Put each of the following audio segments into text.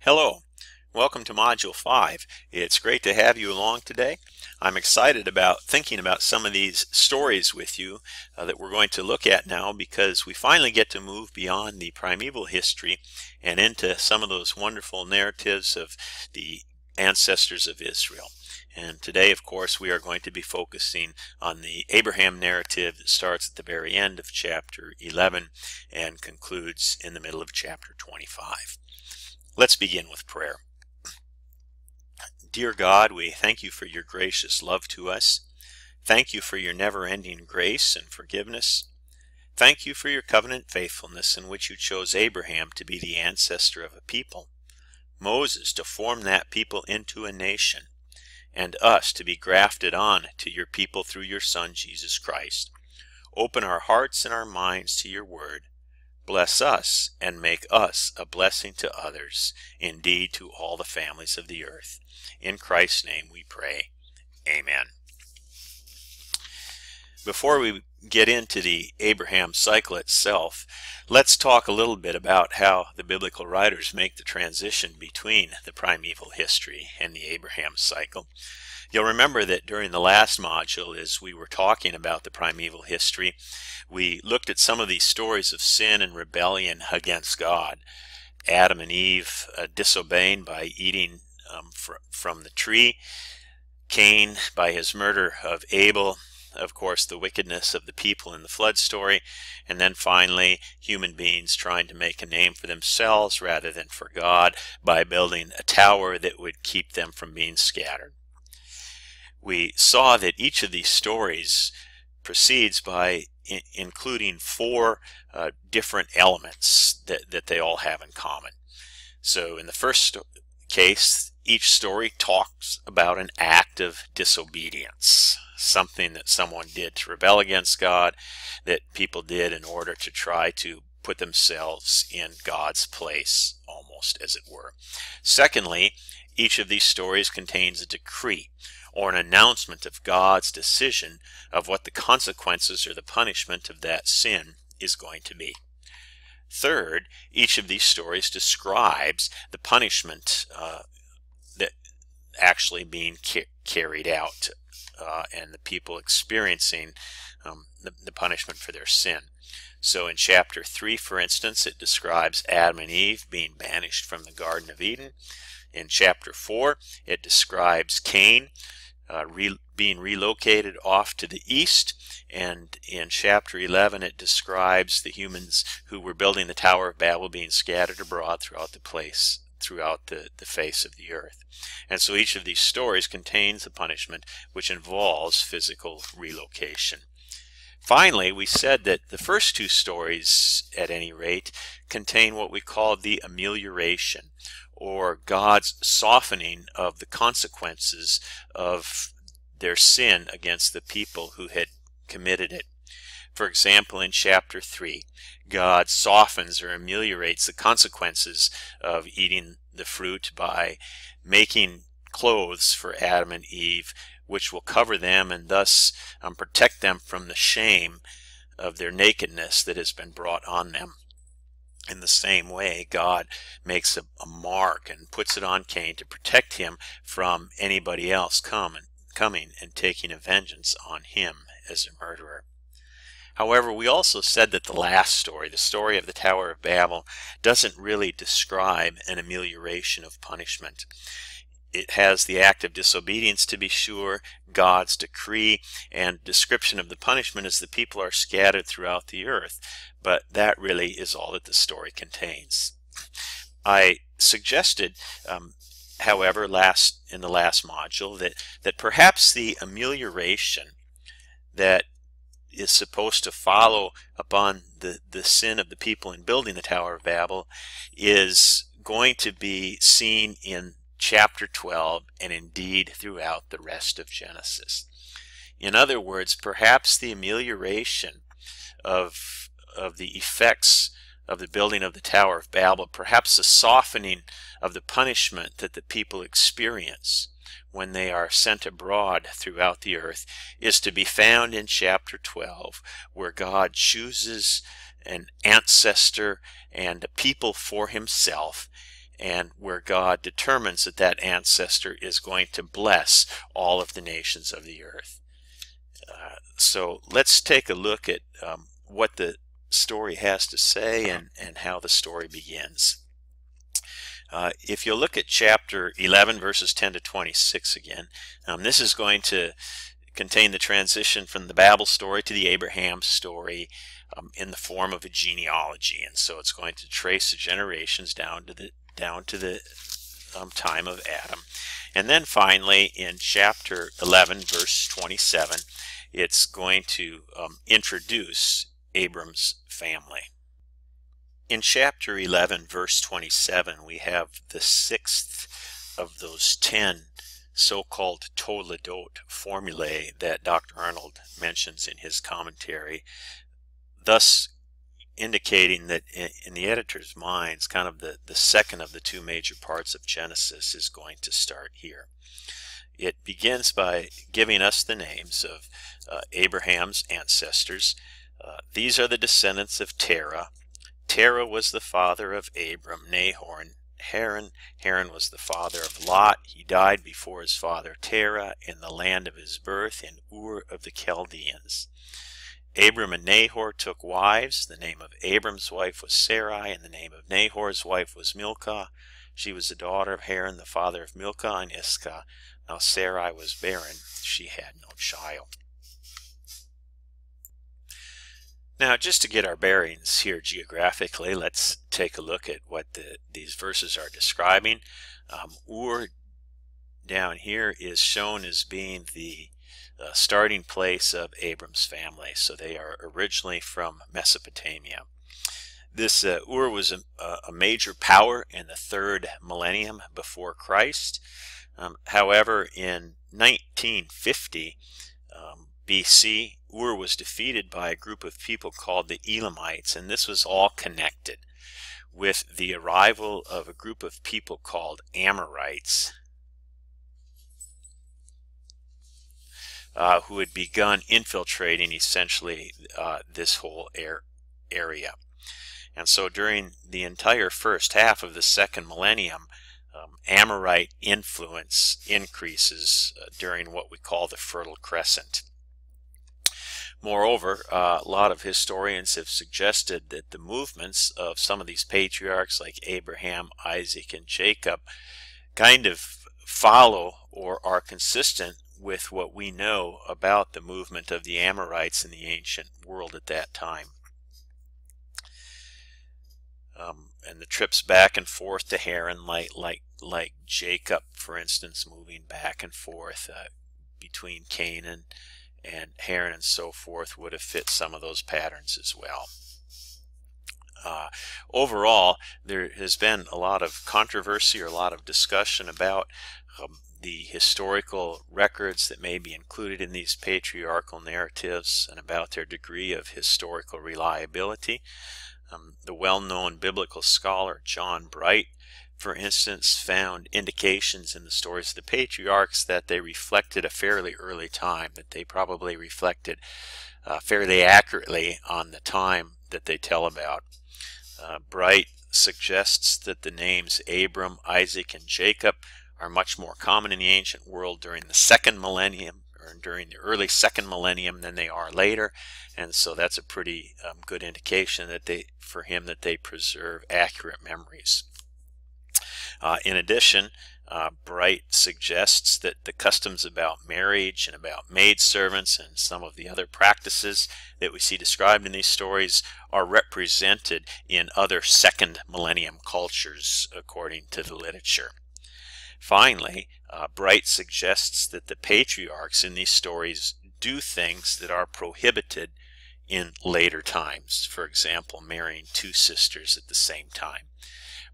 Hello, welcome to Module 5. It's great to have you along today. I'm excited about thinking about some of these stories with you that we're going to look at now, because we finally get to move beyond the primeval history and into some of those wonderful narratives of the ancestors of Israel. And today, of course, we are going to be focusing on the Abraham narrative that starts at the very end of chapter 11 and concludes in the middle of chapter 25. Let's begin with prayer. Dear God, we thank you for your gracious love to us. Thank you for your never-ending grace and forgiveness. Thank you for your covenant faithfulness, in which you chose Abraham to be the ancestor of a people, Moses to form that people into a nation, and us to be grafted on to your people through your Son, Jesus Christ. Open our hearts and our minds to your word. Bless us and make us a blessing to others, indeed to all the families of the earth. In Christ's name we pray. Amen. Before we get into the Abraham cycle itself, let's talk a little bit about how the biblical writers make the transition between the primeval history and the Abraham cycle. You'll remember that during the last module, as we were talking about the primeval history, we looked at some of these stories of sin and rebellion against God. Adam and Eve disobeying by eating from the tree, Cain by his murder of Abel, of course the wickedness of the people in the flood story, and then finally human beings trying to make a name for themselves rather than for God by building a tower that would keep them from being scattered. We saw that each of these stories proceeds by including four different elements that they all have in common. So in the first case, each story talks about an act of disobedience, something that someone did to rebel against God, that people did in order to try to put themselves in God's place, almost as it were. Secondly, each of these stories contains a decree, or an announcement of God's decision of what the consequences or the punishment of that sin is going to be. Third, each of these stories describes the punishment that actually being carried out and the people experiencing the punishment for their sin. So in chapter 3, for instance, it describes Adam and Eve being banished from the Garden of Eden. In chapter 4, it describes Cain being relocated off to the east, and in chapter 11 it describes the humans who were building the Tower of Babel being scattered abroad throughout the face of the earth. And so each of these stories contains a punishment which involves physical relocation. Finally, we said that the first two stories, at any rate, contain what we call the amelioration, or God's softening of the consequences of their sin against the people who had committed it. For example, in chapter 3, God softens or ameliorates the consequences of eating the fruit by making clothes for Adam and Eve, which will cover them and thus protect them from the shame of their nakedness that has been brought on them. In the same way, God makes a mark and puts it on Cain to protect him from anybody else coming and taking a vengeance on him as a murderer. However, we also said that the last story, the story of the Tower of Babel, doesn't really describe an amelioration of punishment. It has the act of disobedience, to be sure, God's decree, and description of the punishment as the people are scattered throughout the earth. But that really is all that the story contains. I suggested, however, in the last module, that perhaps the amelioration that is supposed to follow upon the sin of the people in building the Tower of Babel is going to be seen in chapter 12 and indeed throughout the rest of Genesis. In other words, perhaps the amelioration of the effects of the building of the Tower of Babel, perhaps the softening of the punishment that the people experience when they are sent abroad throughout the earth, is to be found in chapter 12, where God chooses an ancestor and a people for himself, and where God determines that that ancestor is going to bless all of the nations of the earth. So let's take a look at what the story has to say and how the story begins. If you look at chapter 11 verses 10 to 26 again, this is going to contain the transition from the Babel story to the Abraham story in the form of a genealogy, and so it's going to trace the generations down to the time of Adam. And then finally in chapter 11 verse 27, it's going to introduce Abram's family. In chapter 11 verse 27, we have the sixth of those 10 so-called Toledot formulae that Dr. Arnold mentions in his commentary, thus indicating that in the editor's minds, kind of the second of the two major parts of Genesis is going to start here. It begins by giving us the names of Abraham's ancestors. These are the descendants of Terah. Terah was the father of Abram, Nahor, and Haran. Haran was the father of Lot. He died before his father Terah in the land of his birth in Ur of the Chaldeans. Abram and Nahor took wives. The name of Abram's wife was Sarai, and the name of Nahor's wife was Milcah. She was the daughter of Haran, the father of Milcah and Iscah. Now Sarai was barren. She had no child. Now, just to get our bearings here geographically, let's take a look at what these verses are describing. Ur down here is shown as being the starting place of Abram's family. So they are originally from Mesopotamia. This Ur was a major power in the 3rd millennium before Christ. However, in 1950 BC, Ur was defeated by a group of people called the Elamites, and this was all connected with the arrival of a group of people called Amorites, who had begun infiltrating essentially this whole area. And so during the entire first half of the 2nd millennium, Amorite influence increases during what we call the Fertile Crescent. Moreover, a lot of historians have suggested that the movements of some of these patriarchs like Abraham, Isaac, and Jacob kind of follow or are consistent with what we know about the movement of the Amorites in the ancient world at that time. And the trips back and forth to Haran, like Jacob, for instance, moving back and forth between Canaan and Haran and so forth, would have fit some of those patterns as well. Overall, there has been a lot of controversy or a lot of discussion about the historical records that may be included in these patriarchal narratives and about their degree of historical reliability. The well-known biblical scholar John Bright, for instance, found indications in the stories of the patriarchs that they reflected a fairly early time, that they probably reflected fairly accurately on the time that they tell about. Bright suggests that the names Abram, Isaac, and Jacob are much more common in the ancient world during the 2nd millennium, or during the early 2nd millennium, than they are later, and so that's a pretty good indication that for him that they preserve accurate memories. In addition, Bright suggests that the customs about marriage and about maidservants and some of the other practices that we see described in these stories are represented in other 2nd millennium cultures according to the literature. Finally, Bright suggests that the patriarchs in these stories do things that are prohibited in later times. For example, marrying 2 sisters at the same time.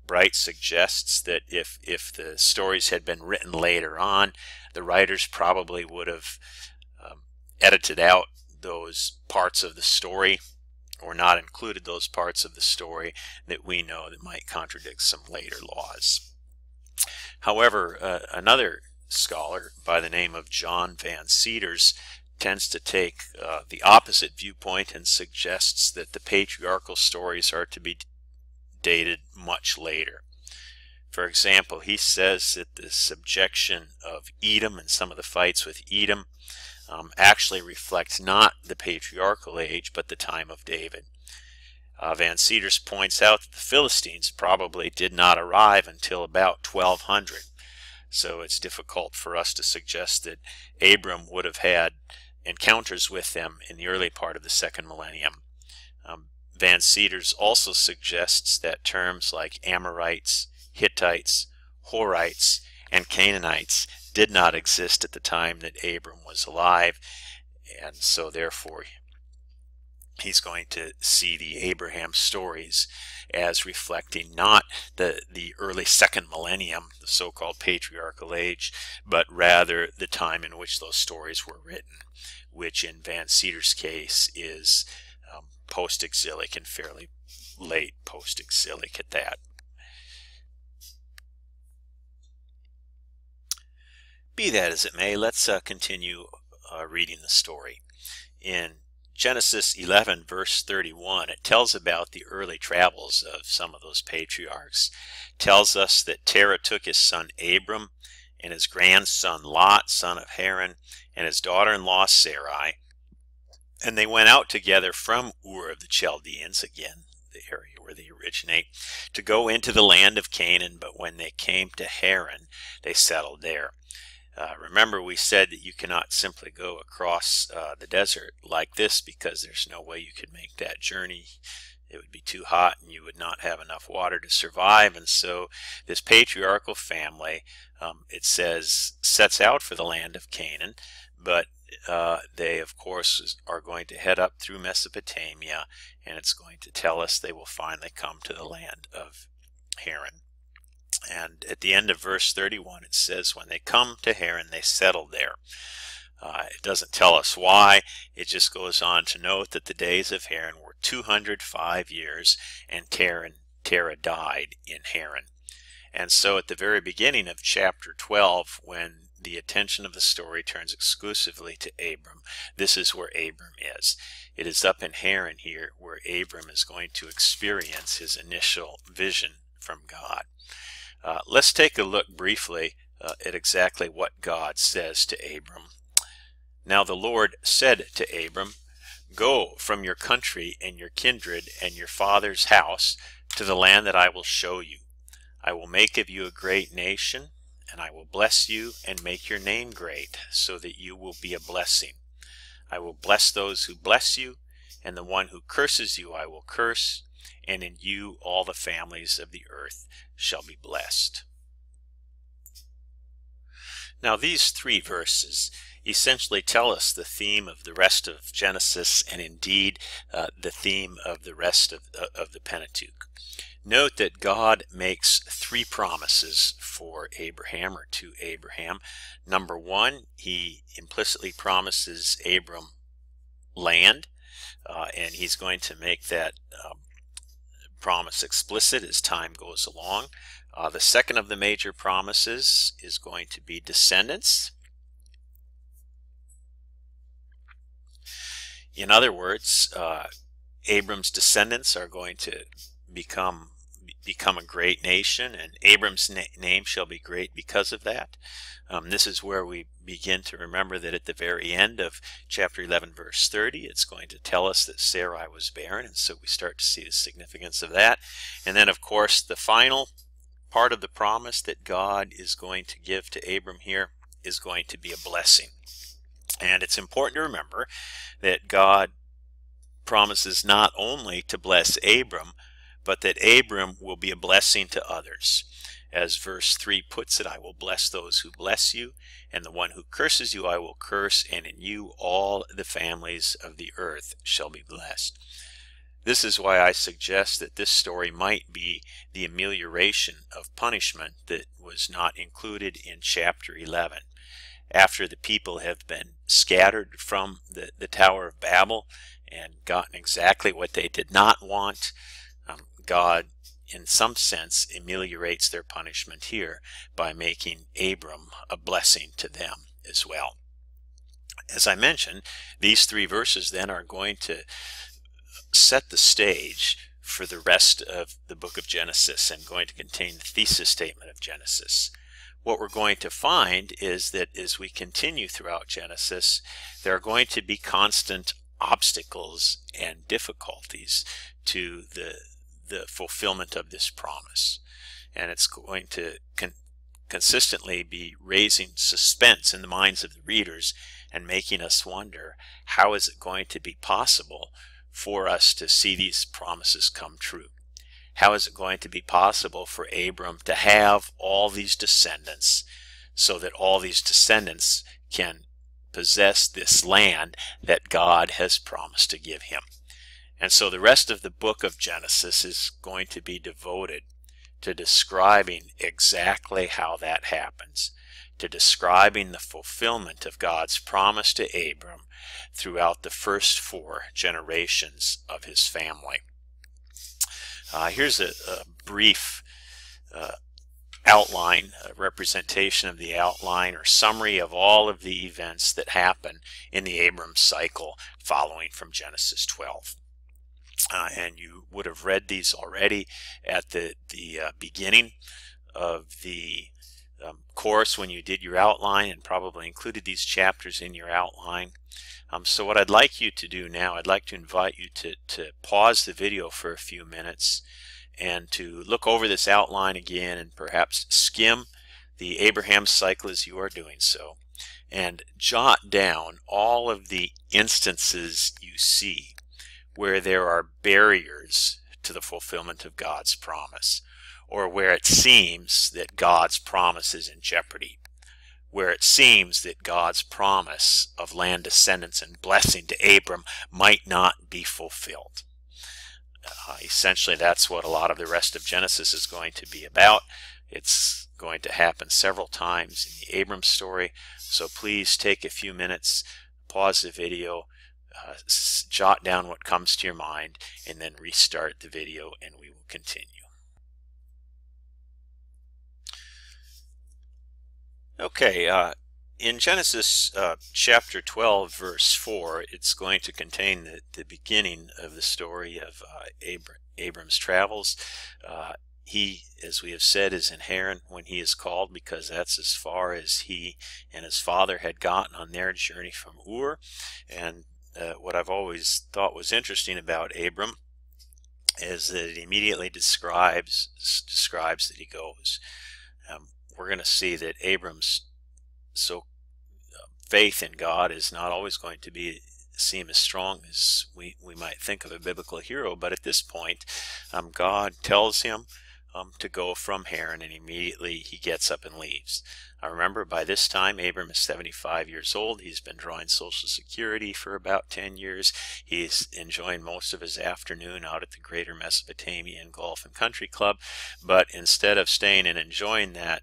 Bright suggests that if the stories had been written later on, the writers probably would have edited out those parts of the story or not included those parts of the story that we know that might contradict some later laws. However, another scholar by the name of John Van Seters tends to take the opposite viewpoint and suggests that the patriarchal stories are to be dated much later. For example, he says that the subjection of Edom and some of the fights with Edom actually reflect not the patriarchal age, but the time of David. Van Seters points out that the Philistines probably did not arrive until about 1200. So it's difficult for us to suggest that Abram would have had encounters with them in the early part of the second millennium. Van Seters also suggests that terms like Amorites, Hittites, Horites, and Canaanites did not exist at the time that Abram was alive, and so therefore he's going to see the Abraham stories as reflecting not the early second millennium, the so-called patriarchal age, but rather the time in which those stories were written, which in Van Seters' case is post-exilic and fairly late post-exilic at that. Be that as it may, let's continue reading the story. In Genesis 11 verse 31, it tells about the early travels of some of those patriarchs. It tells us that Terah took his son Abram and his grandson Lot, son of Haran, and his daughter-in-law Sarai, and they went out together from Ur of the Chaldeans, again the area where they originate, to go into the land of Canaan, but when they came to Haran, they settled there. Remember, we said that you cannot simply go across the desert like this because there's no way you could make that journey. It would be too hot and you would not have enough water to survive. And so this patriarchal family, it says, sets out for the land of Canaan, but they, of course, are going to head up through Mesopotamia, and it's going to tell us they will finally come to the land of Haran. And at the end of verse 31, it says, when they come to Haran, they settled there. It doesn't tell us why. It just goes on to note that the days of Haran were 205 years, and Terah died in Haran. And so at the very beginning of chapter 12, when the attention of the story turns exclusively to Abram, this is where Abram is. It is up in Haran here where Abram is going to experience his initial vision from God. Let's take a look briefly at exactly what God says to Abram. Now the Lord said to Abram, "Go from your country and your kindred and your father's house to the land that I will show you. I will make of you a great nation, and I will bless you and make your name great, so that you will be a blessing. I will bless those who bless you, and the one who curses you I will curse, and in you all the families of the earth shall be blessed." Now these three verses essentially tell us the theme of the rest of Genesis, and indeed the theme of the rest of the Pentateuch. Note that God makes three promises for Abraham, or to Abraham. Number one, he implicitly promises Abram land, and he's going to make that promise explicit as time goes along. The second of the major promises is going to be descendants. In other words, Abram's descendants are going to become a great nation, and Abram's name shall be great because of that. This is where we begin to remember that at the very end of chapter 11 verse 30, it's going to tell us that Sarai was barren, and so we start to see the significance of that. And then of course the final part of the promise that God is going to give to Abram here is going to be a blessing. And it's important to remember that God promises not only to bless Abram, but that Abram will be a blessing to others. As verse 3 puts it, I will bless those who bless you, and the one who curses you I will curse, and in you all the families of the earth shall be blessed. This is why I suggest that this story might be the amelioration of punishment that was not included in chapter 11. After the people have been scattered from the Tower of Babel and gotten exactly what they did not want, God, in some sense, ameliorates their punishment here by making Abram a blessing to them as well. As I mentioned, these three verses then are going to set the stage for the rest of the book of Genesis and going to contain the thesis statement of Genesis. What we're going to find is that as we continue throughout Genesis, there are going to be constant obstacles and difficulties to the fulfillment of this promise. And it's going to consistently be raising suspense in the minds of the readers and making us wonder, how is it going to be possible for us to see these promises come true? How is it going to be possible for Abram to have all these descendants so that all these descendants can possess this land that God has promised to give him? And so the rest of the book of Genesis is going to be devoted to describing exactly how that happens, to describing the fulfillment of God's promise to Abram throughout the first 4 generations of his family. Here's a brief outline, a representation of the outline or summary of all of the events that happen in the Abram cycle following from Genesis 12. And you would have read these already at the beginning of the course when you did your outline, and probably included these chapters in your outline. So what I'd like you to do now, I'd like to invite you to pause the video for a few minutes and to look over this outline again and perhaps skim the Abraham cycle as you are doing so, and jot down all of the instances you see where there are barriers to the fulfillment of God's promise, or where it seems that God's promise is in jeopardy, where it seems that God's promise of land descendants and blessing to Abram might not be fulfilled. Essentially, that's what a lot of the rest of Genesis is going to be about. It's going to happen several times in the Abram story, so please take a few minutes, pause the video, jot down what comes to your mind, and then restart the video and we will continue. Okay, in Genesis chapter 12 verse 4, it's going to contain the beginning of the story of Abram's travels. He, as we have said, is in Haran when he is called, because that's as far as he and his father had gotten on their journey from Ur. And what I've always thought was interesting about Abram is that it immediately describes that he goes. We're going to see that Abram's faith in God is not always going to seem as strong as we might think of a biblical hero, but at this point God tells him to go from Haran, and immediately he gets up and leaves. I remember by this time Abram is 75 years old. He's been drawing Social Security for about 10 years. He's enjoying most of his afternoon out at the Greater Mesopotamian Golf and Country Club, but instead of staying and enjoying that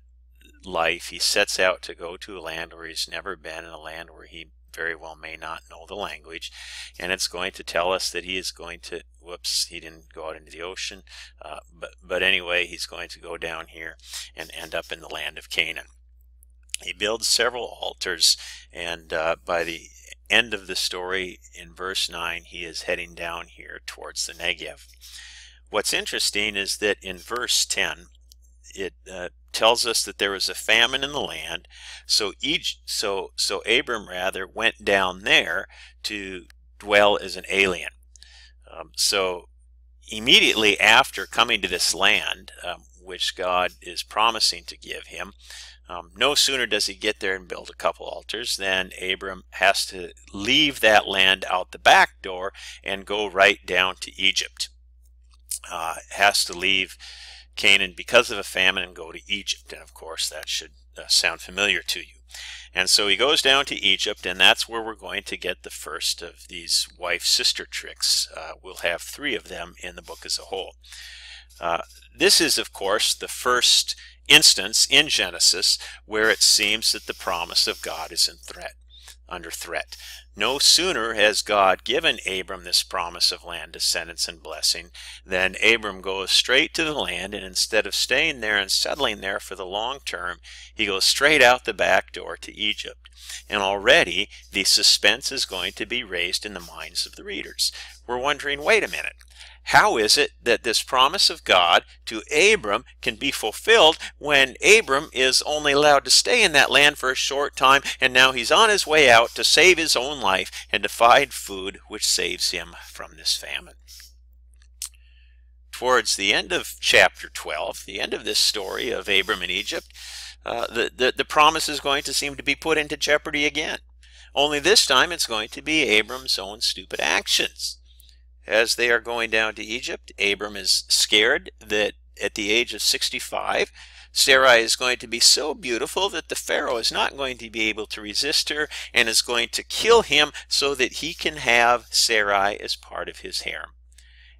life, he sets out to go to a land where he's never been, in a land where he very well may not know the language, and it's going to tell us that he is going to, he didn't go out into the ocean, but anyway, he's going to go down here and end up in the land of Canaan. He builds several altars, and by the end of the story in verse 9, he is heading down here towards the Negev. What's interesting is that in verse 10, it tells us that there was a famine in the land, so Abram went down there to dwell as an alien. So immediately after coming to this land, which God is promising to give him, no sooner does he get there and build a couple altars than Abram has to leave that land out the back door and go right down to Egypt. Has to leave Canaan because of a famine and go to Egypt, and of course that should sound familiar to you. And so he goes down to Egypt, and that's where we're going to get the first of these wife-sister tricks. We'll have 3 of them in the book as a whole. This is, of course, the first instance in Genesis where it seems that the promise of God is under threat. No sooner has God given Abram this promise of land, descendants, and blessing than Abram goes straight to the land, and instead of staying there and settling there for the long term, he goes straight out the back door to Egypt. And already the suspense is going to be raised in the minds of the readers. We're wondering, wait a minute, How is it that this promise of God to Abram can be fulfilled when Abram is only allowed to stay in that land for a short time, and now he's on his way out to save his own life and to find food which saves him from this famine? Towards the end of chapter 12, the end of this story of Abram in Egypt, the promise is going to seem to be put into jeopardy again. Only this time it's going to be Abram's own stupid actions. As they are going down to Egypt, Abram is scared that at the age of 65, Sarai is going to be so beautiful that the Pharaoh is not going to be able to resist her and is going to kill him so that he can have Sarai as part of his harem.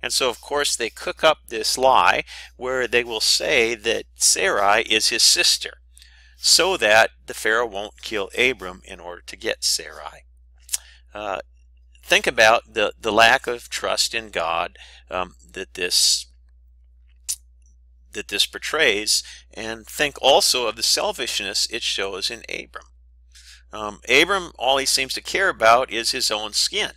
And so, of course, they cook up this lie where they will say that Sarai is his sister, so that the Pharaoh won't kill Abram in order to get Sarai. Think about the lack of trust in God that this portrays, and think also of the selfishness it shows in Abram. Abram, all he seems to care about is his own skin.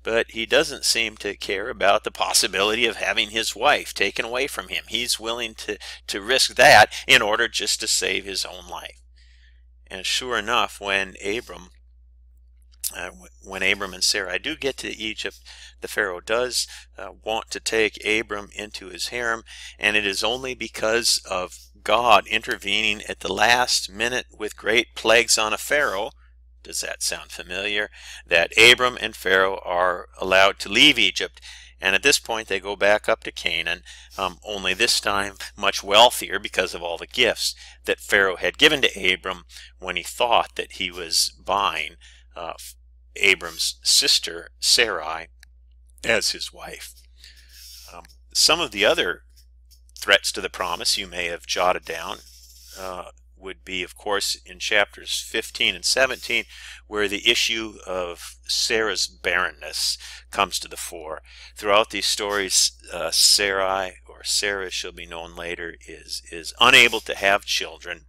But he doesn't seem to care about the possibility of having his wife taken away from him. He's willing to risk that in order just to save his own life. And sure enough, when Abram and Sarai do get to Egypt, the Pharaoh does want to take Abram into his harem, and it is only because of God intervening at the last minute with great plagues on a Pharaoh. Does that sound familiar? That Abram and Pharaoh are allowed to leave Egypt, and at this point they go back up to Canaan, only this time much wealthier because of all the gifts that Pharaoh had given to Abram when he thought that he was buying Abram's sister Sarai as his wife. Some of the other threats to the promise you may have jotted down would be, of course, in chapters 15 and 17, where the issue of Sarah's barrenness comes to the fore. Throughout these stories, Sarai, or Sarah shall be known later, is unable to have children.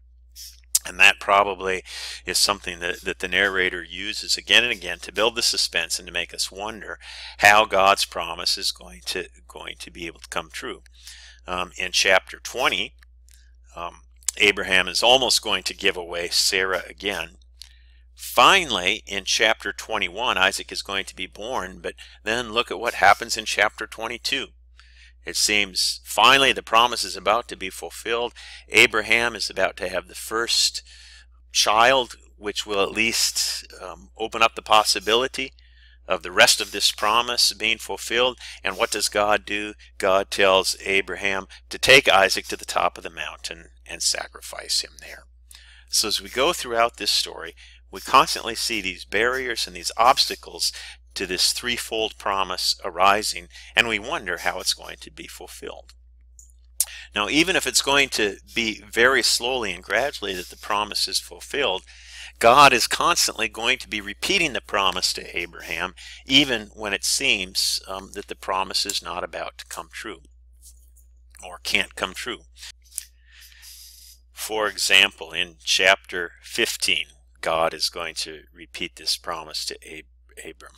And that probably is something that the narrator uses again and again to build the suspense and to make us wonder how God's promise is going to be able to come true. In chapter 20, Abraham is almost going to give away Sarah again. Finally, in chapter 21, Isaac is going to be born, but then look at what happens in chapter 22. It seems finally the promise is about to be fulfilled. Abraham is about to have the first child, which will at least open up the possibility of the rest of this promise being fulfilled. And what does God do? God tells Abraham to take Isaac to the top of the mountain and sacrifice him there. So as we go throughout this story, we constantly see these barriers and these obstacles to this threefold promise arising, and we wonder how it's going to be fulfilled. Now, even if it's going to be very slowly and gradually that the promise is fulfilled, God is constantly going to be repeating the promise to Abraham, even when it seems that the promise is not about to come true or can't come true. For example, in chapter 15, God is going to repeat this promise to Abram.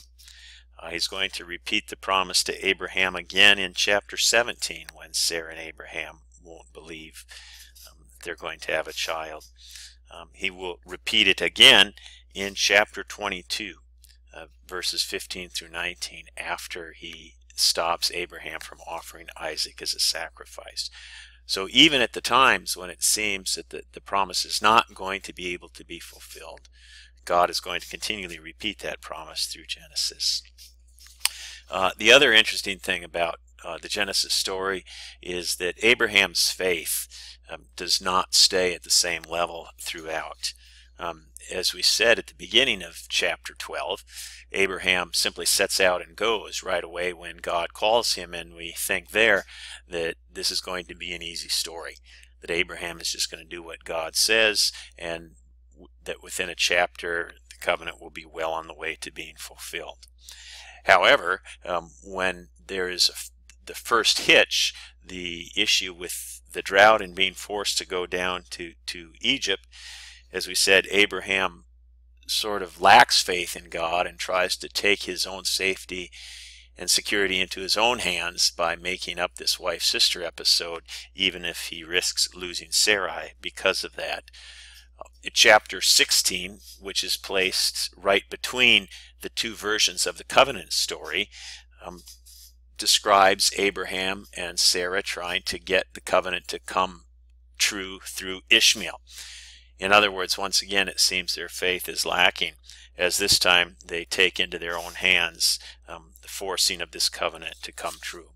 He's going to repeat the promise to Abraham again in chapter 17 when Sarah and Abraham won't believe they're going to have a child. He will repeat it again in chapter 22, verses 15 through 19, after he stops Abraham from offering Isaac as a sacrifice. So even at the times when it seems that the promise is not going to be able to be fulfilled, God is going to continually repeat that promise through Genesis. The other interesting thing about the Genesis story is that Abraham's faith does not stay at the same level throughout. As we said at the beginning of chapter 12, Abraham simply sets out and goes right away when God calls him, and we think there that this is going to be an easy story, that Abraham is just going to do what God says, and that within a chapter the covenant will be well on the way to being fulfilled. However, when there is the first hitch, the issue with the drought and being forced to go down to Egypt, as we said, Abraham sort of lacks faith in God and tries to take his own safety and security into his own hands by making up this wife-sister episode, even if he risks losing Sarai because of that. Chapter 16, which is placed right between the two versions of the covenant story, describes Abraham and Sarah trying to get the covenant to come true through Ishmael. In other words, once again, it seems their faith is lacking, as this time they take into their own hands the forcing of this covenant to come true.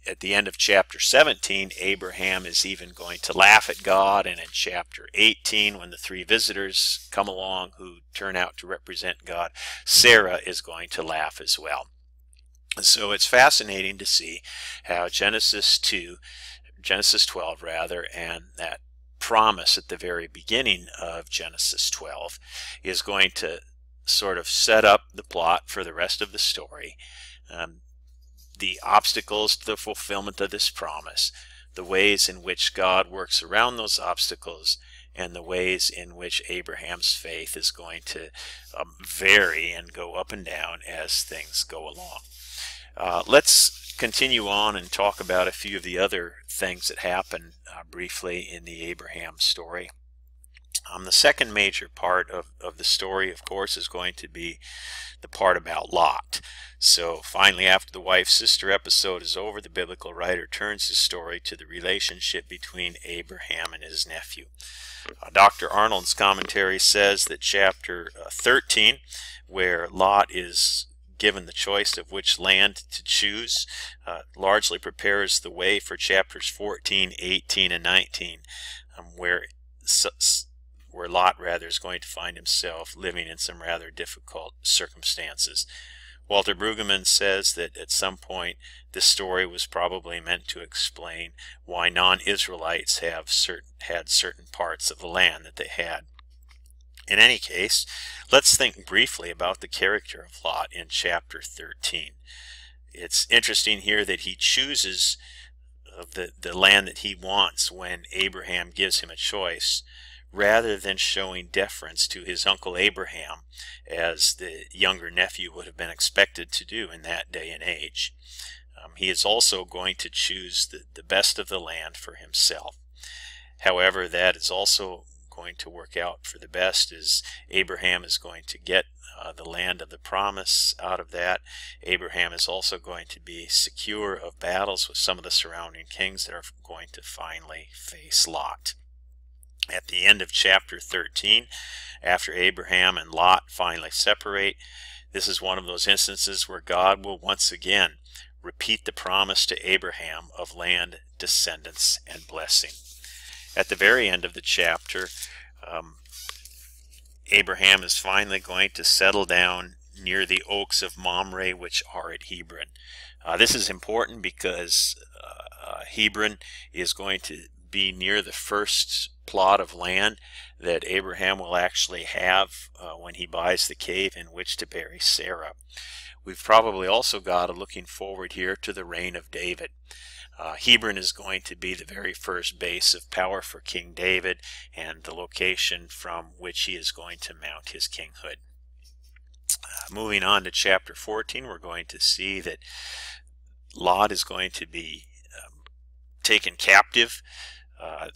At the end of chapter 17, Abraham is even going to laugh at God, and in chapter 18, when the three visitors come along who turn out to represent God, Sarah is going to laugh as well. So it's fascinating to see how Genesis 12 rather, and that promise at the very beginning of Genesis 12 is going to sort of set up the plot for the rest of the story. The obstacles to the fulfillment of this promise, the ways in which God works around those obstacles, and the ways in which Abraham's faith is going to vary and go up and down as things go along. Let's continue on and talk about a few of the other things that happen briefly in the Abraham story. The second major part of the story, of course, is going to be the part about Lot. So finally, after the wife-sister episode is over, the biblical writer turns his story to the relationship between Abraham and his nephew. Dr. Arnold's commentary says that chapter 13, where Lot is given the choice of which land to choose, largely prepares the way for chapters 14, 18, and 19, where Lot rather is going to find himself living in some rather difficult circumstances. Walter Brueggemann says that at some point this story was probably meant to explain why non-Israelites had certain parts of the land that they had. In any case, let's think briefly about the character of Lot in chapter 13. It's interesting here that he chooses the land that he wants when Abraham gives him a choice, rather than showing deference to his uncle Abraham, as the younger nephew would have been expected to do in that day and age. He is also going to choose the best of the land for himself. However, that is also going to work out for the best, as Abraham is going to get the land of the promise out of that. Abraham is also going to be secure of battles with some of the surrounding kings that are going to finally face Lot. At the end of chapter 13, after Abraham and Lot finally separate, this is one of those instances where God will once again repeat the promise to Abraham of land, descendants, and blessing. At the very end of the chapter, Abraham is finally going to settle down near the oaks of Mamre, which are at Hebron. This is important because Hebron is going to be near the first plot of land that Abraham will actually have when he buys the cave in which to bury Sarah. We've probably also got a looking forward here to the reign of David. Hebron is going to be the very first base of power for King David and the location from which he is going to mount his kinghood. Moving on to chapter 14, we're going to see that Lot is going to be taken captive.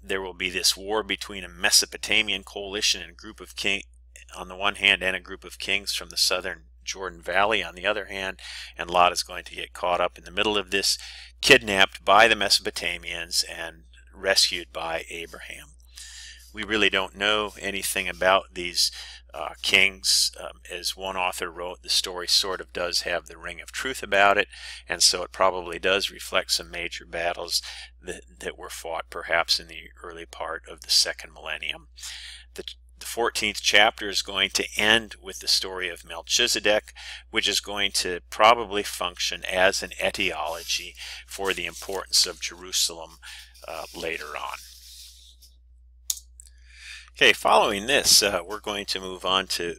There will be this war between a Mesopotamian coalition and a group of kings on the one hand, and a group of kings from the southern Jordan Valley on the other hand, and Lot is going to get caught up in the middle of this, kidnapped by the Mesopotamians and rescued by Abraham. We really don't know anything about these kings. As one author wrote, the story sort of does have the ring of truth about it, and so it probably does reflect some major battles that were fought perhaps in the early part of the second millennium. The 14th chapter is going to end with the story of Melchizedek, which is going to probably function as an etiology for the importance of Jerusalem later on. Okay, following this, we're going to move on to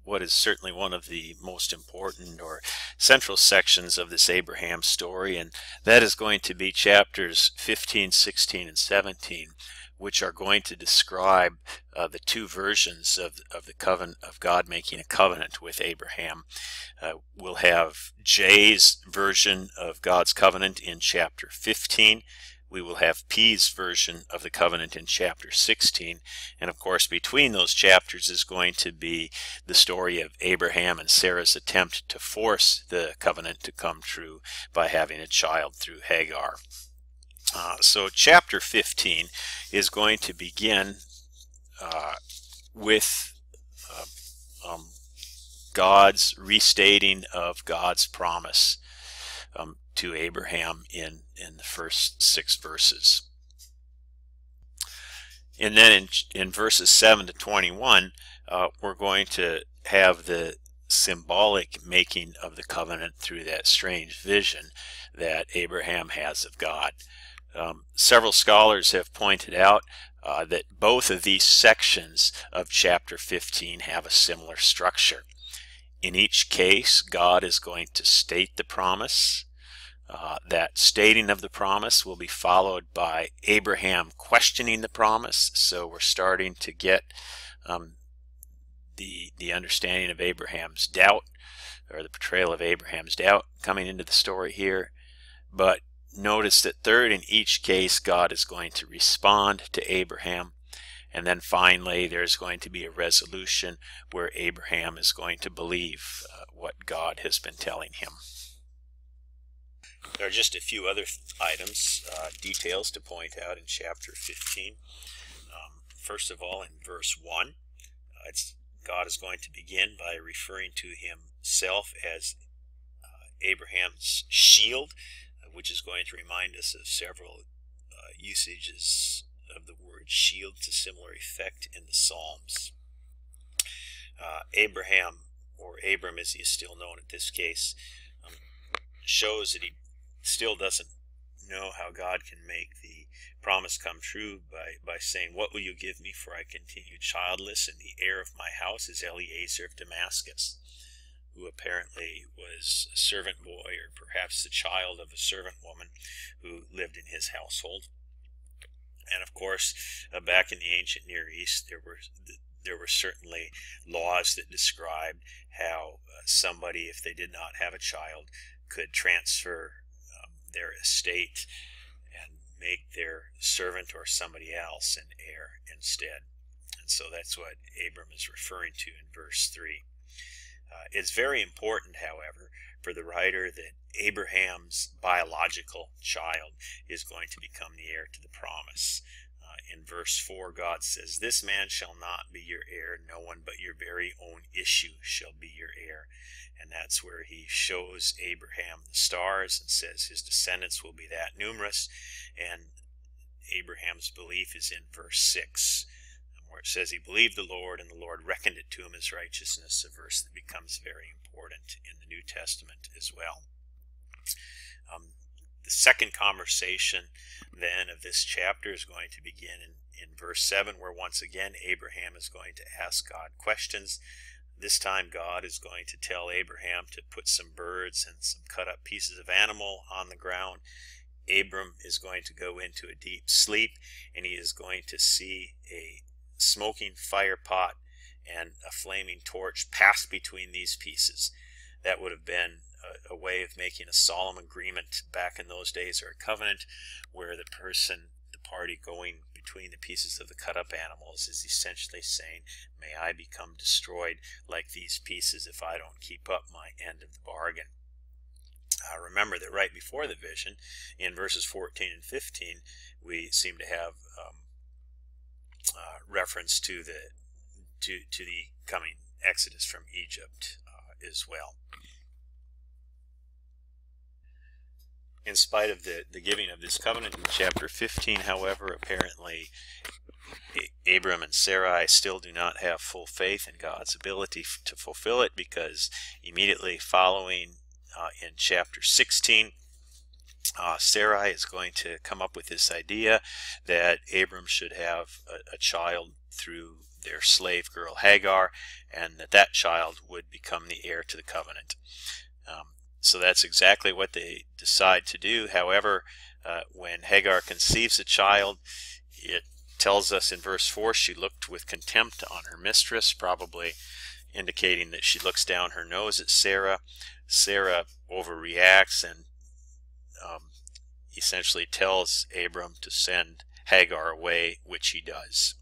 what is certainly one of the most important or central sections of this Abraham story, and that is going to be chapters 15, 16, and 17, which are going to describe the two versions of the covenant of God making a covenant with Abraham. We'll have J's version of God's covenant in chapter 15. We will have P's version of the covenant in chapter 16. And of course, between those chapters is going to be the story of Abraham and Sarah's attempt to force the covenant to come true by having a child through Hagar. So chapter 15 is going to begin with God's restating of God's promise to Abraham in the first 6 verses. And then in verses 7 to 21, we're going to have the symbolic making of the covenant through that strange vision that Abraham has of God. Several scholars have pointed out that both of these sections of chapter 15 have a similar structure. In each case, God is going to state the promise. That stating of the promise will be followed by Abraham questioning the promise. So we're starting to get the understanding of Abraham's doubt, or the portrayal of Abraham's doubt coming into the story here. But notice that third, in each case, God is going to respond to Abraham. And then finally, there's going to be a resolution where Abraham is going to believe what God has been telling him. There are just a few other items, details to point out in chapter 15. First of all, in verse 1, God is going to begin by referring to himself as Abraham's shield, which is going to remind us of several usages of the word shield to similar effect in the Psalms. Abraham, or Abram as he is still known at this case, shows that he still doesn't know how God can make the promise come true by saying, "What will you give me, for I continue childless, and the heir of my house is Eliezer of Damascus," who apparently was a servant boy, or perhaps the child of a servant woman who lived in his household. And of course, back in the ancient Near East, there were certainly laws that described how somebody, if they did not have a child, could transfer their estate and make their servant or somebody else an heir instead. And so that's what Abram is referring to in verse 3. It's very important, however, for the writer that Abraham's biological child is going to become the heir to the promise. In verse 4, God says, "This man shall not be your heir, no one but your very own issue shall be your heir." And that's where he shows Abraham the stars and says his descendants will be that numerous. And Abraham's belief is in verse 6, where it says he believed the Lord, and the Lord reckoned it to him as righteousness, a verse that becomes very important in the New Testament as well. The second conversation then of this chapter is going to begin in verse 7, where once again Abraham is going to ask God questions. This time God is going to tell Abraham to put some birds and some cut up pieces of animal on the ground. Abram is going to go into a deep sleep, and he is going to see a smoking fire pot and a flaming torch pass between these pieces. That would have been a way of making a solemn agreement back in those days, or a covenant, where the party going between the pieces of the cut up animals is essentially saying, "May I become destroyed like these pieces if I don't keep up my end of the bargain." Remember that right before the vision, in verses 14 and 15, we seem to have reference to the coming exodus from Egypt as well. In spite of the giving of this covenant in chapter 15, however, apparently Abram and Sarai still do not have full faith in God's ability to fulfill it, because immediately following in chapter 16, Sarai is going to come up with this idea that Abram should have a child through their slave girl Hagar, and that child would become the heir to the covenant. So that's exactly what they decide to do. However, when Hagar conceives a child, it tells us in verse 4, she looked with contempt on her mistress, probably indicating that she looks down her nose at Sarah. Sarah overreacts and essentially tells Abram to send Hagar away, which he does.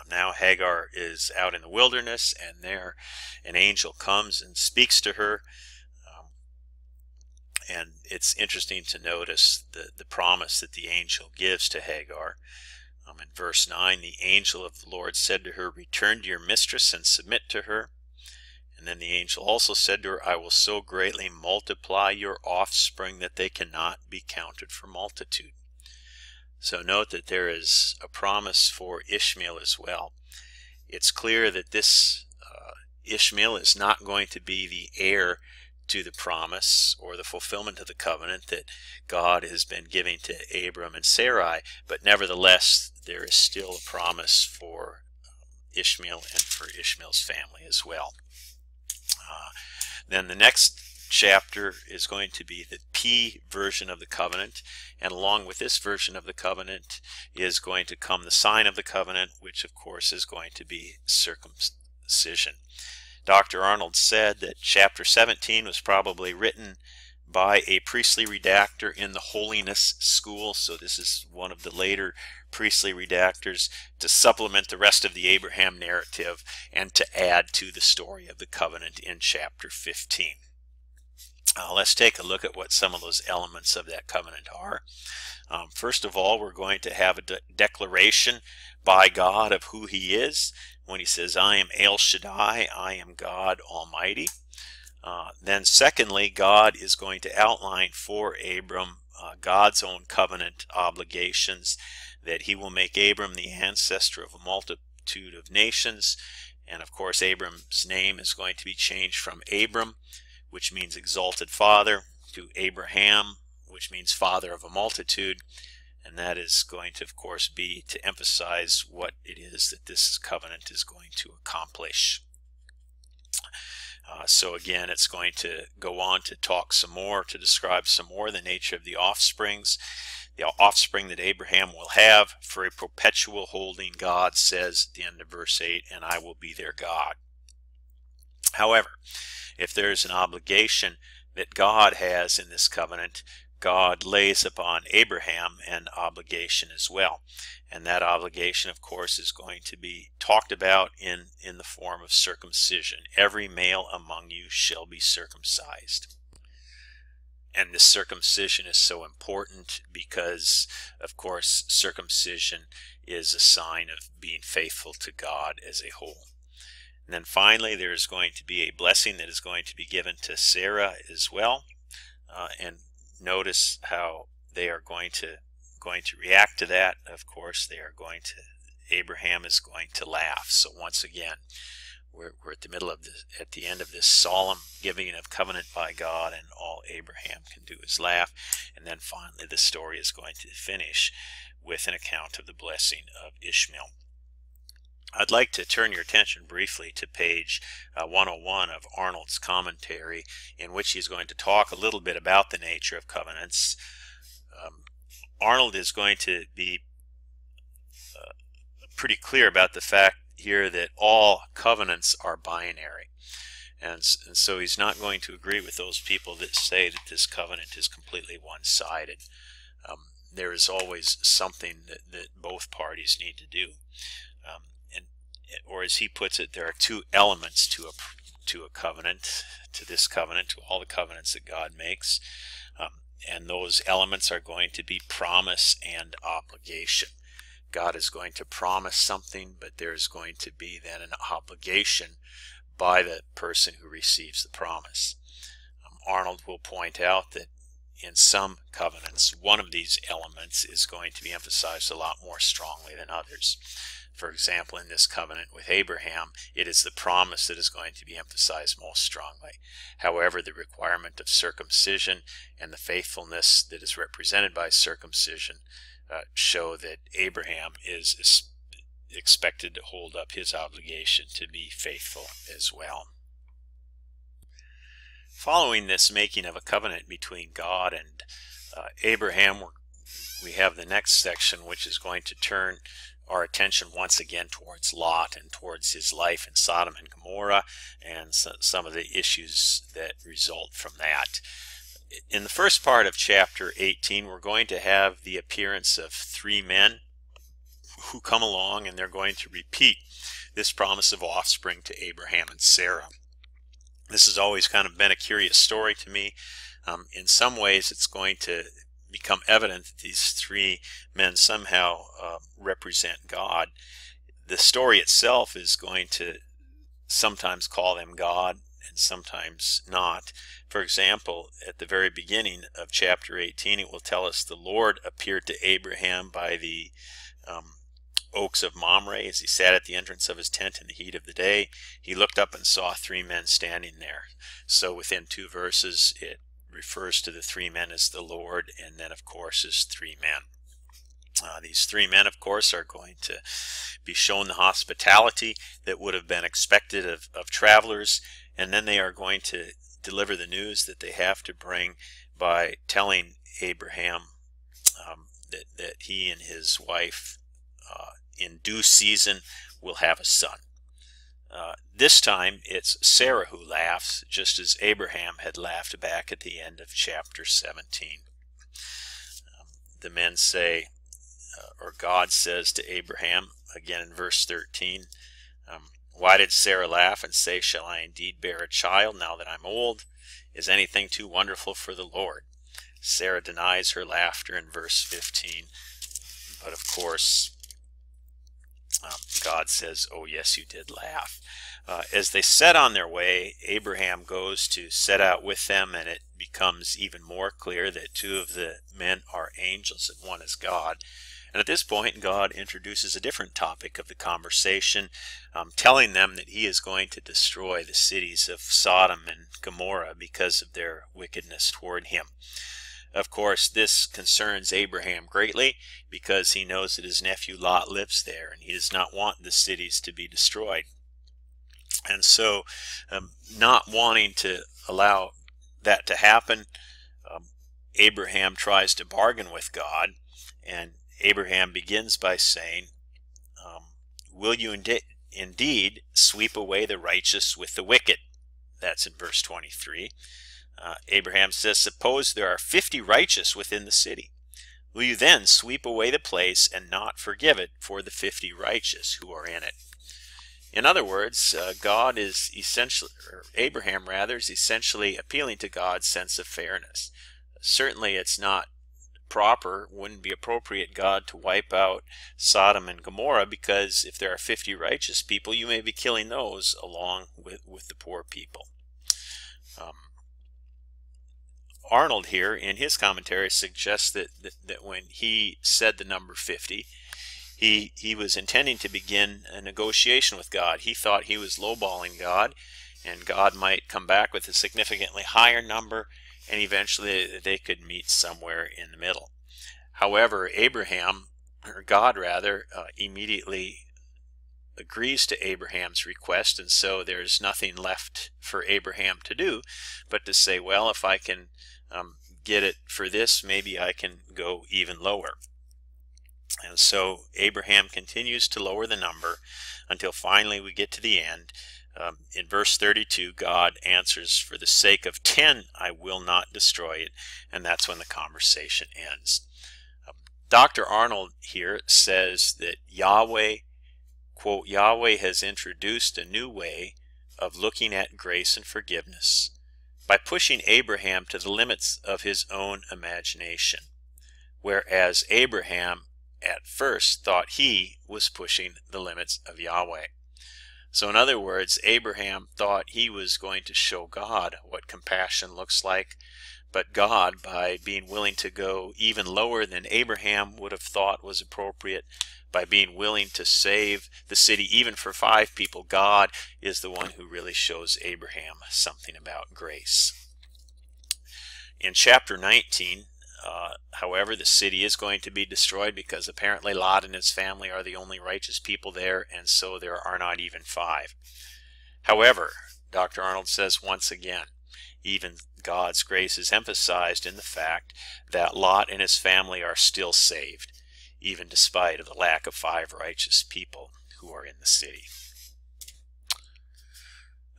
Now Hagar is out in the wilderness, and there an angel comes and speaks to her. And it's interesting to notice the promise that the angel gives to Hagar. In verse 9, the angel of the Lord said to her, "Return to your mistress and submit to her." And then the angel also said to her, "I will so greatly multiply your offspring that they cannot be counted for multitude." So note that there is a promise for Ishmael as well. It's clear that this Ishmael is not going to be the heir to the promise or the fulfillment of the covenant that God has been giving to Abram and Sarai, but nevertheless there is still a promise for Ishmael and for Ishmael's family as well. Then the next chapter is going to be the P version of the covenant, and along with this version of the covenant is going to come the sign of the covenant, which of course is going to be circumcision. Dr. Arnold said that chapter 17 was probably written by a priestly redactor in the holiness school, so this is one of the later priestly redactors to supplement the rest of the Abraham narrative and to add to the story of the covenant in chapter 15. Let's take a look at what some of those elements of that covenant are. First of all, we're going to have a declaration by God of who he is. When he says, "I am El Shaddai, I am God Almighty." Then secondly, God is going to outline for Abram God's own covenant obligations, that he will make Abram the ancestor of a multitude of nations. And of course, Abram's name is going to be changed from Abram, which means exalted father, to Abraham, which means father of a multitude. And that is going to, of course, be to emphasize what it is that this covenant is going to accomplish. So again, it's going to go on to talk some more, to describe some more the nature of the offspring that Abraham will have for a perpetual holding. God says at the end of verse 8, "And I will be their God." However, if there is an obligation that God has in this covenant, God lays upon Abraham an obligation as well. And that obligation, of course, is going to be talked about in the form of circumcision. "Every male among you shall be circumcised." And this circumcision is so important because, of course, circumcision is a sign of being faithful to God as a whole. And then finally, there is going to be a blessing that is going to be given to Sarah as well. And notice how they are going to react to that. Of course, Abraham is going to laugh. So once again, we're at the end of this solemn giving of covenant by God, and all Abraham can do is laugh. And then finally, the story is going to finish with an account of the blessing of Ishmael. I'd like to turn your attention briefly to page 101 of Arnold's commentary, in which he's going to talk a little bit about the nature of covenants. Arnold is going to be pretty clear about the fact here that all covenants are binary. And so he's not going to agree with those people that say that this covenant is completely one-sided. There is always something that both parties need to do. Or as he puts it, there are two elements to a covenant, to this covenant, to all the covenants that God makes. And those elements are going to be promise and obligation. God is going to promise something, but there's going to be then an obligation by the person who receives the promise. Arnold will point out that in some covenants, one of these elements is going to be emphasized a lot more strongly than others. For example, in this covenant with Abraham, it is the promise that is going to be emphasized most strongly. However, the requirement of circumcision and the faithfulness that is represented by circumcision show that Abraham is expected to hold up his obligation to be faithful as well. Following this making of a covenant between God and Abraham, we have the next section, which is going to turn our attention once again towards Lot and towards his life in Sodom and Gomorrah and some of the issues that result from that. In the first part of chapter 18, we're going to have the appearance of three men who come along, and they're going to repeat this promise of offspring to Abraham and Sarah. This has always kind of been a curious story to me. In some ways, it's going to become evident that these three men somehow represent God. The story itself is going to sometimes call them God and sometimes not. For example, at the very beginning of chapter 18, it will tell us the Lord appeared to Abraham by the oaks of Mamre as he sat at the entrance of his tent in the heat of the day. He looked up and saw three men standing there. So within two verses, it refers to the three men as the Lord, and then of course as three men. These three men, of course, are going to be shown the hospitality that would have been expected of travelers, and then they are going to deliver the news that they have to bring by telling Abraham that he and his wife in due season will have a son. This time it's Sarah who laughs, just as Abraham had laughed back at the end of chapter 17. The men say, or God says to Abraham, again in verse 13, why did Sarah laugh and say, shall I indeed bear a child now that I'm old? Is anything too wonderful for the Lord? Sarah denies her laughter in verse 15, but of course God says, oh yes, you did laugh. As they set on their way, Abraham goes to set out with them, and it becomes even more clear that two of the men are angels and one is God. And at this point, God introduces a different topic of the conversation, telling them that he is going to destroy the cities of Sodom and Gomorrah because of their wickedness toward him. Of course, this concerns Abraham greatly because he knows that his nephew Lot lives there, and he does not want the cities to be destroyed. And so, not wanting to allow that to happen, Abraham tries to bargain with God, and Abraham begins by saying, will you indeed sweep away the righteous with the wicked? That's in verse 23. Abraham says, suppose there are 50 righteous within the city. Will you then sweep away the place and not forgive it for the 50 righteous who are in it? In other words, God is essentially, or Abraham rather, is essentially appealing to God's sense of fairness. Certainly it's not proper, wouldn't be appropriate, God to wipe out Sodom and Gomorrah, because if there are 50 righteous people, you may be killing those along with the poor people. Arnold here in his commentary suggests that when he said the number 50, he was intending to begin a negotiation with God. He thought he was lowballing God, and God might come back with a significantly higher number, and eventually they could meet somewhere in the middle. However, Abraham, or God rather, immediately agrees to Abraham's request, and so there's nothing left for Abraham to do but to say, well, if I can get it for this, maybe I can go even lower. And so Abraham continues to lower the number until finally we get to the end. In verse 32, God answers, for the sake of 10 I will not destroy it, and that's when the conversation ends. Dr. Arnold here says that Yahweh, quote, Yahweh has introduced a new way of looking at grace and forgiveness by pushing Abraham to the limits of his own imagination, whereas Abraham at first thought he was pushing the limits of Yahweh. So in other words, Abraham thought he was going to show God what compassion looks like, but God, by being willing to go even lower than Abraham would have thought was appropriate, by being willing to save the city even for 5 people, God is the one who really shows Abraham something about grace. In chapter 19, however, the city is going to be destroyed because apparently Lot and his family are the only righteous people there, and so there are not even 5. However, Dr. Arnold says once again, even God's grace is emphasized in the fact that Lot and his family are still saved, even despite of the lack of 5 righteous people who are in the city.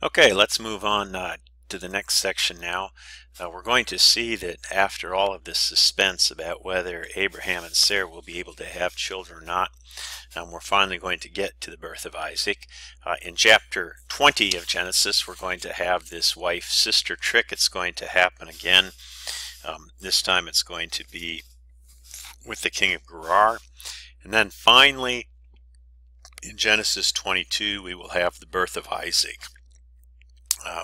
Okay, let's move on to the next section now. We're going to see that after all of this suspense about whether Abraham and Sarah will be able to have children or not, we're finally going to get to the birth of Isaac. In chapter 20 of Genesis, we're going to have this wife-sister trick. It's going to happen again. This time it's going to be with the king of Gerar. And then finally, in Genesis 22, we will have the birth of Isaac.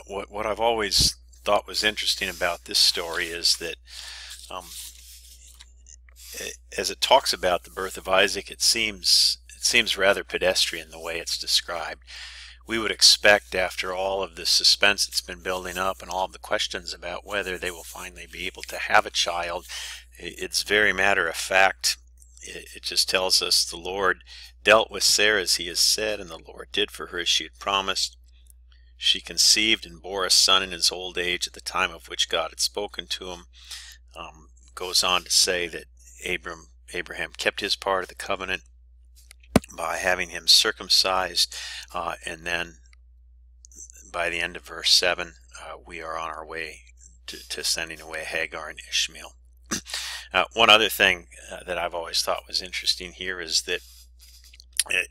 What I've always thought was interesting about this story is that as it talks about the birth of Isaac, it seems rather pedestrian the way it's described. We would expect, after all of the suspense that's been building up and all of the questions about whether they will finally be able to have a child, it's very matter of fact. It just tells us the Lord dealt with Sarah as he has said, and the Lord did for her as she had promised. She conceived and bore a son in his old age at the time of which God had spoken to him. Goes on to say that Abraham kept his part of the covenant by having him circumcised, and then by the end of verse 7, we are on our way to sending away Hagar and Ishmael. One other thing that I've always thought was interesting here is that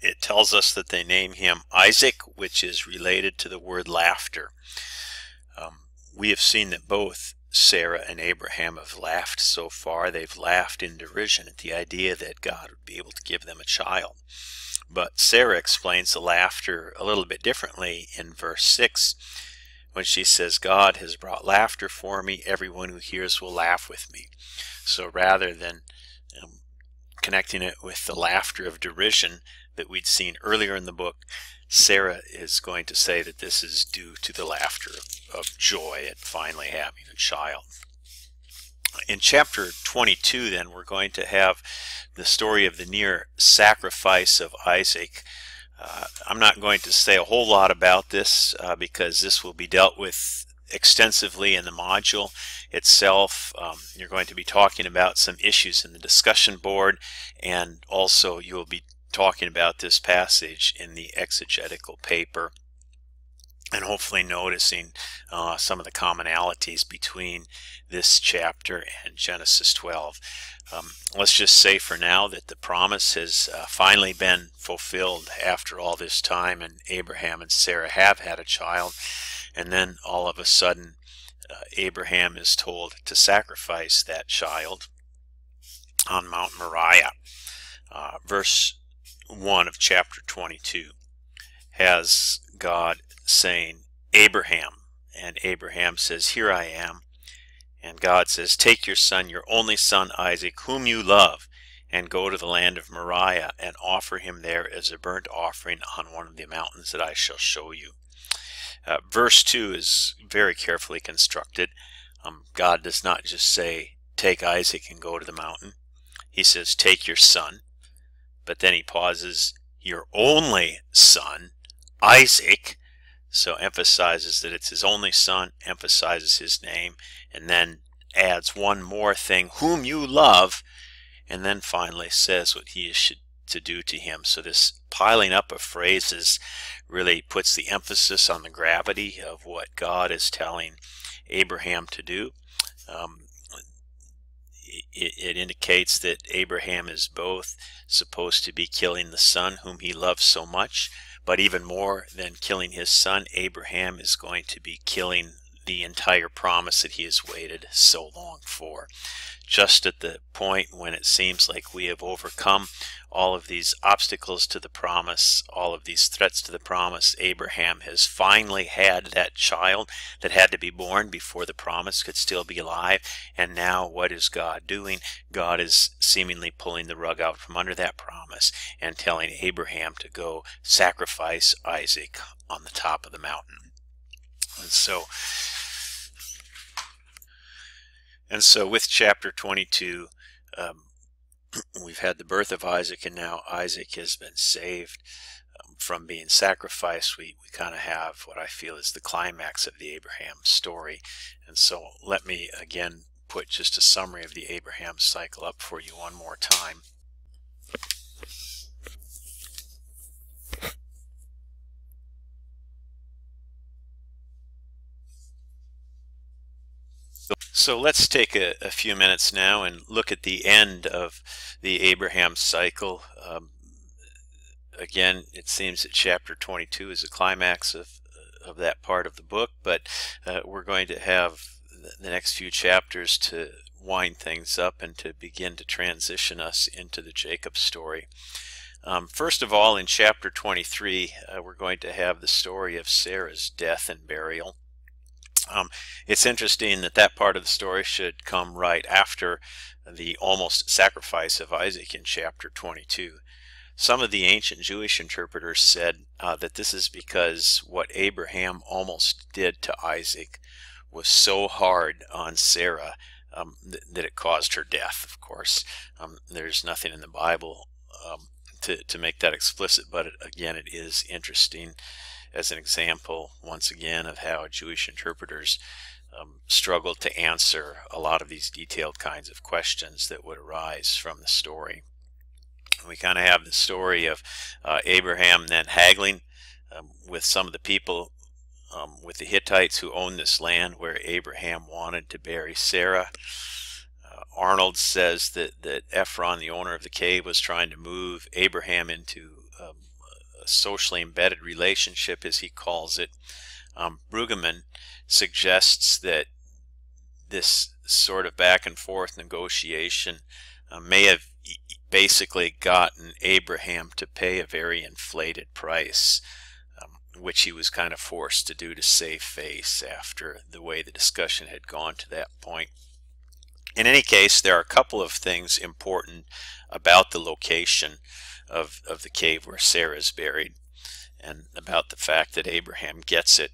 it tells us that they name him Isaac, which is related to the word laughter. We have seen that both Sarah and Abraham have laughed so far. They've laughed in derision at the idea that God would be able to give them a child. But Sarah explains the laughter a little bit differently in verse 6, when she says, God has brought laughter for me. Everyone who hears will laugh with me. So rather than connecting it with the laughter of derision that we'd seen earlier in the book, Sarah is going to say that this is due to the laughter of joy at finally having a child. In chapter 22, then, we're going to have the story of the near sacrifice of Isaac. I'm not going to say a whole lot about this because this will be dealt with extensively in the module itself. You're going to be talking about some issues in the discussion board, and also you will be talking about this passage in the exegetical paper, and hopefully noticing some of the commonalities between this chapter and Genesis 12. Let's just say for now that the promise has finally been fulfilled after all this time, and Abraham and Sarah have had a child, and then all of a sudden Abraham is told to sacrifice that child on Mount Moriah. Verse 1 of chapter 22 has God saying, Abraham, and Abraham says, here I am. And God says, take your son, your only son Isaac, whom you love, and go to the land of Moriah and offer him there as a burnt offering on one of the mountains that I shall show you. Verse 2 is very carefully constructed. God does not just say, take Isaac and go to the mountain. He says, take your son. But then he pauses, your only son, Isaac. So emphasizes that it's his only son, emphasizes his name, and then adds one more thing, whom you love, and then finally says what he is to do to him. So this piling up of phrases really puts the emphasis on the gravity of what God is telling Abraham to do. It indicates that Abraham is both supposed to be killing the son whom he loves so much, but even more than killing his son, Abraham is going to be killing the entire promise that he has waited so long for. Just at the point when it seems like we have overcome all of these obstacles to the promise, all of these threats to the promise, Abraham has finally had that child that had to be born before the promise could still be alive. And now what is God doing? God is seemingly pulling the rug out from under that promise and telling Abraham to go sacrifice Isaac on the top of the mountain. And so with chapter 22, we've had the birth of Isaac, and now Isaac has been saved from being sacrificed. We kind of have what I feel is the climax of the Abraham story. And so let me again put just a summary of the Abraham cycle up for you one more time. So let's take a few minutes now and look at the end of the Abraham cycle. Again, it seems that chapter 22 is the climax of that part of the book, but we're going to have the next few chapters to wind things up and to begin to transition us into the Jacob story. First of all, in chapter 23, we're going to have the story of Sarah's death and burial. It's interesting that that part of the story should come right after the almost sacrifice of Isaac in chapter 22. Some of the ancient Jewish interpreters said that this is because what Abraham almost did to Isaac was so hard on Sarah that it caused her death, of course. There's nothing in the Bible to make that explicit, but again, it is interesting as an example, once again, of how Jewish interpreters struggled to answer a lot of these detailed kinds of questions that would arise from the story. We kind of have the story of Abraham then haggling with some of the people, with the Hittites who owned this land where Abraham wanted to bury Sarah. Arnold says that Ephron, the owner of the cave, was trying to move Abraham into a socially embedded relationship, as he calls it. Brueggemann suggests that this sort of back and forth negotiation may have basically gotten Abraham to pay a very inflated price, which he was kind of forced to do to save face after the way the discussion had gone to that point. In any case, there are a couple of things important about the location of the cave where Sarah is buried, and about the fact that Abraham gets it.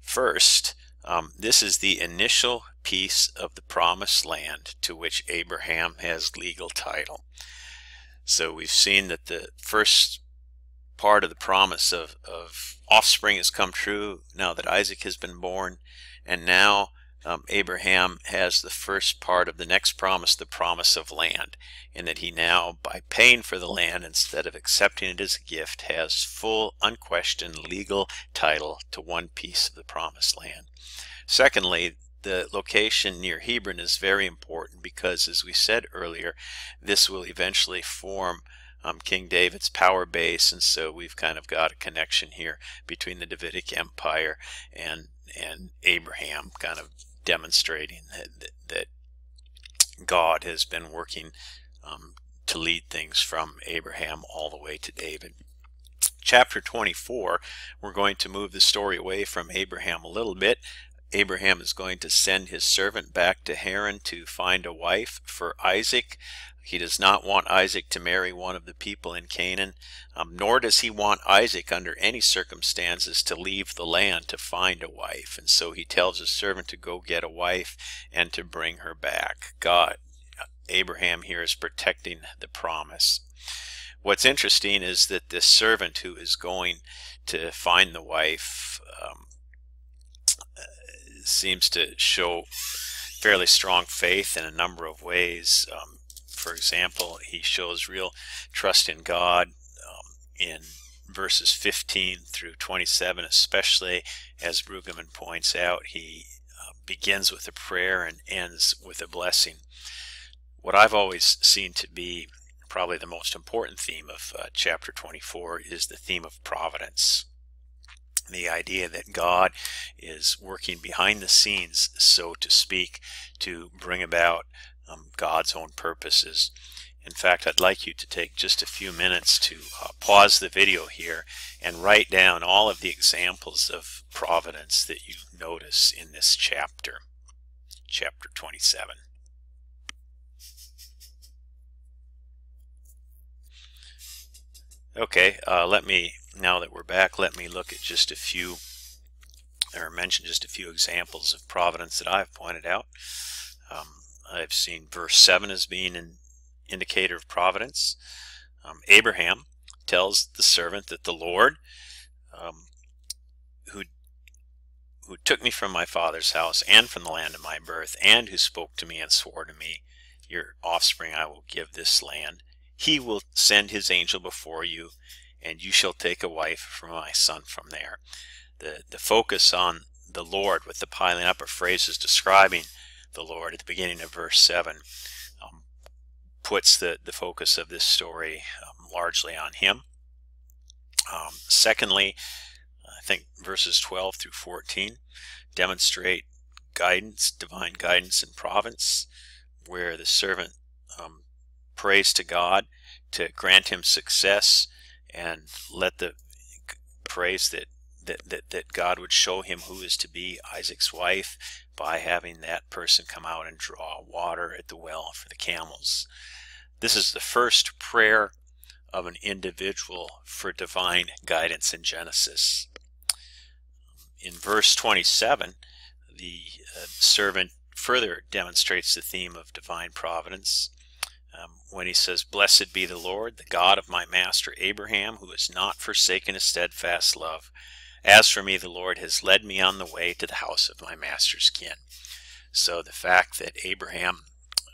First, this is the initial piece of the promised land to which Abraham has legal title. So we've seen that the first part of the promise of offspring has come true now that Isaac has been born, and now Abraham has the first part of the next promise, the promise of land, in that he now, by paying for the land instead of accepting it as a gift, has full, unquestioned legal title to one piece of the promised land. Secondly, the location near Hebron is very important because, as we said earlier, this will eventually form King David's power base, and so we've kind of got a connection here between the Davidic Empire and Abraham, kind of demonstrating that God has been working to lead things from Abraham all the way to David. Chapter 24, we're going to move the story away from Abraham a little bit. Abraham is going to send his servant back to Haran to find a wife for Isaac. He does not want Isaac to marry one of the people in Canaan, nor does he want Isaac under any circumstances to leave the land to find a wife. And so he tells his servant to go get a wife and to bring her back. Abraham here is protecting the promise. What's interesting is that this servant who is going to find the wife seems to show fairly strong faith in a number of ways. For example, he shows real trust in God in verses 15 through 27, especially as Brueggemann points out. He begins with a prayer and ends with a blessing. What I've always seen to be probably the most important theme of chapter 24 is the theme of providence. The idea that God is working behind the scenes, so to speak, to bring about God's own purposes. In fact, I'd like you to take just a few minutes to pause the video here and write down all of the examples of providence that you notice in this chapter, chapter 27. Okay, now that we're back, let me look at just a few, or mention just a few examples of providence that I've pointed out. I've seen verse 7 as being an indicator of providence. Abraham tells the servant that the Lord, who took me from my father's house and from the land of my birth, and who spoke to me and swore to me, your offspring I will give this land. He will send his angel before you, and you shall take a wife for my son from there. The focus on the Lord, with the piling up of phrases describing the Lord at the beginning of verse 7, puts the focus of this story largely on him. Secondly, I think verses 12 through 14 demonstrate guidance, divine guidance and providence, where the servant prays to God to grant him success, and prays that God would show him who is to be Isaac's wife by having that person come out and draw water at the well for the camels. This is the first prayer of an individual for divine guidance in Genesis. In verse 27, the servant further demonstrates the theme of divine providence when he says, "Blessed be the Lord, the God of my master Abraham, who has not forsaken his steadfast love. As for me, the Lord has led me on the way to the house of my master's kin." So the fact that Abraham,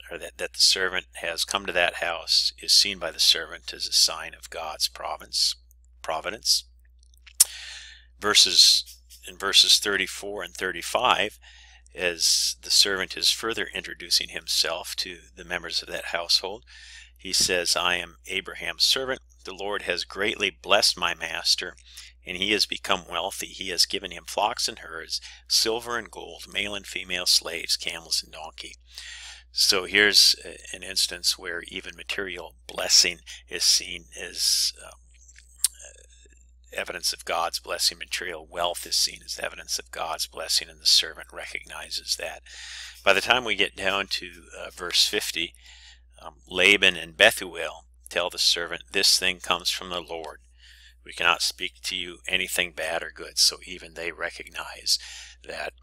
or that the servant has come to that house, is seen by the servant as a sign of God's providence. In verses 34 and 35, as the servant is further introducing himself to the members of that household, he says, "I am Abraham's servant. The Lord has greatly blessed my master, and he has become wealthy. He has given him flocks and herds, silver and gold, male and female slaves, camels and donkey." So here's an instance where even material blessing is seen as evidence of God's blessing. Material wealth is seen as evidence of God's blessing, and the servant recognizes that. By the time we get down to verse 50, Laban and Bethuel tell the servant, "This thing comes from the Lord. We cannot speak to you anything bad or good." So even they recognize that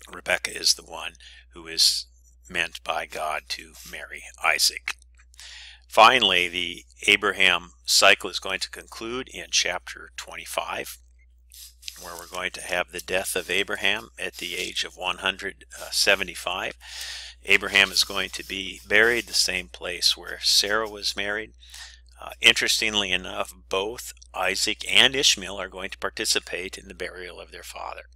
Rebekah is the one who is meant by God to marry Isaac. Finally, the Abraham cycle is going to conclude in chapter 25, where we're going to have the death of Abraham at the age of 175. Abraham is going to be buried the same place where Sarah was married. Interestingly enough, both Isaac and Ishmael are going to participate in the burial of their father.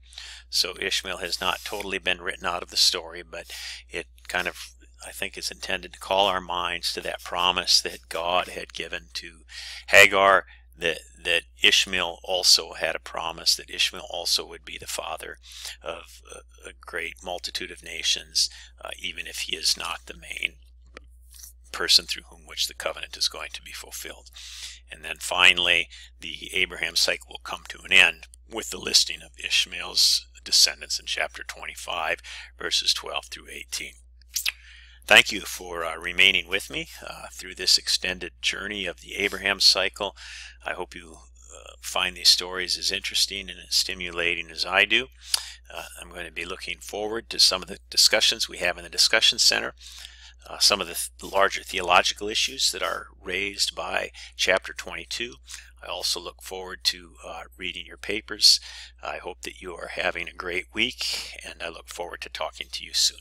So Ishmael has not totally been written out of the story, but it kind of, I think, is intended to call our minds to that promise that God had given to Hagar, that Ishmael also had a promise, that Ishmael also would be the father of a great multitude of nations, even if he is not the main person through whom which the covenant is going to be fulfilled. And then finally, the Abraham cycle will come to an end with the listing of Ishmael's descendants in chapter 25, verses 12 through 18. Thank you for remaining with me through this extended journey of the Abraham cycle. I hope you find these stories as interesting and as stimulating as I do. I'm going to be looking forward to some of the discussions we have in the Discussion Center, some of the larger theological issues that are raised by chapter 22. I also look forward to reading your papers. I hope that you are having a great week, and I look forward to talking to you soon.